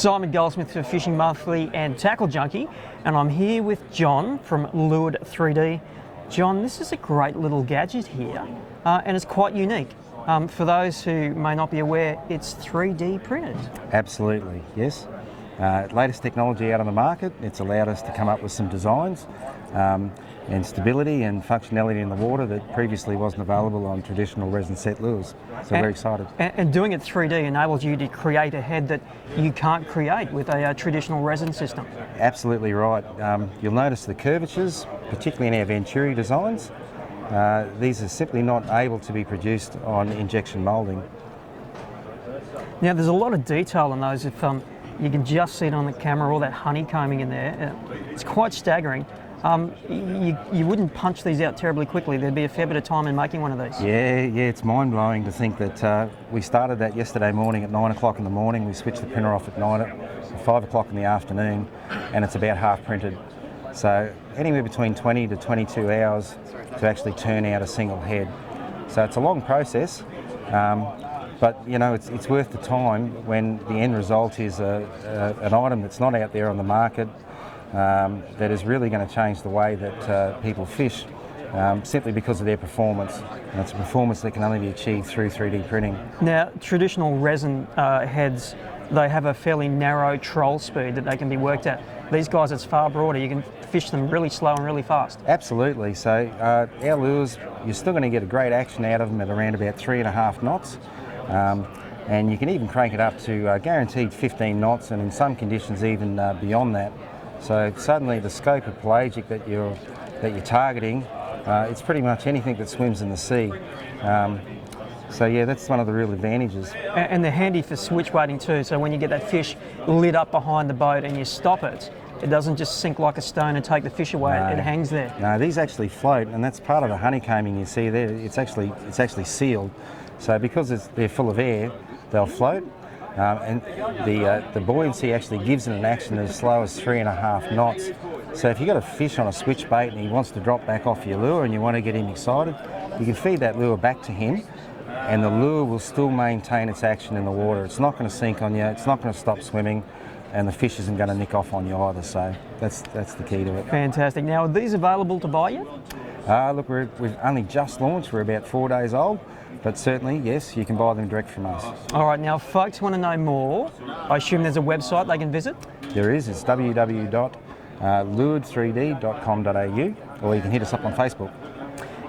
Simon Goldsmith for Fishing Monthly and Tackle Junkie, and I'm here with John from Lured 3D. John, this is a great little gadget here, and it's quite unique. For those who may not be aware, it's 3D printed. Absolutely, yes. Latest technology out on the market. It's allowed us to come up with some designs and stability and functionality in the water that previously wasn't available on traditional resin set lures. So we're excited. And doing it 3D enables you to create a head that you can't create with a traditional resin system. Absolutely right. You'll notice the curvatures, particularly in our Venturi designs. These are simply not able to be produced on injection moulding. Now there's a lot of detail in those. If you can just see it on the camera, all that honeycombing in there. It's quite staggering. You wouldn't punch these out terribly quickly. There'd be a fair bit of time in making one of these. Yeah, it's mind-blowing to think that we started that yesterday morning at 9 o'clock in the morning. We switched the printer off at 5 o'clock in the afternoon, and it's about half printed. So anywhere between 20 to 22 hours to actually turn out a single head. So it's a long process, but you know it's worth the time when the end result is an item that's not out there on the market, that is really going to change the way that people fish, simply because of their performance. And it's a performance that can only be achieved through 3D printing. Now, traditional resin heads, they have a fairly narrow troll speed that they can be worked at. These guys, it's far broader. You can fish them really slow and really fast. Absolutely. So our lures, you're still going to get a great action out of them at around about 3.5 knots. And you can even crank it up to guaranteed 15 knots, and in some conditions even beyond that. So suddenly the scope of pelagic that you're targeting, it's pretty much anything that swims in the sea. So yeah, that's one of the real advantages. And they're handy for switchbaiting too. So when you get that fish lit up behind the boat and you stop it, it doesn't just sink like a stone and take the fish away. No. It hangs there. No, these actually float, and that's part of the honeycombing you see there. It's actually sealed. So because they're full of air, they'll float. And the buoyancy actually gives it an action as slow as 3.5 knots. So if you've got a fish on a switch bait and he wants to drop back off your lure and you want to get him excited, you can feed that lure back to him, and the lure will still maintain its action in the water. It's not going to sink on you, it's not going to stop swimming, and the fish isn't going to nick off on you either. So that's the key to it. Fantastic. Now, are these available to buy yet? Look, we've only just launched. We're about 4 days old. But certainly, yes, you can buy them direct from us. All right, now if folks want to know more, I assume there's a website they can visit? There is. It's www.lured3d.com.au, or you can hit us up on Facebook.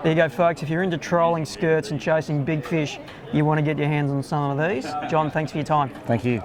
There you go, folks. If you're into trolling skirts and chasing big fish, you want to get your hands on some of these. John, thanks for your time. Thank you.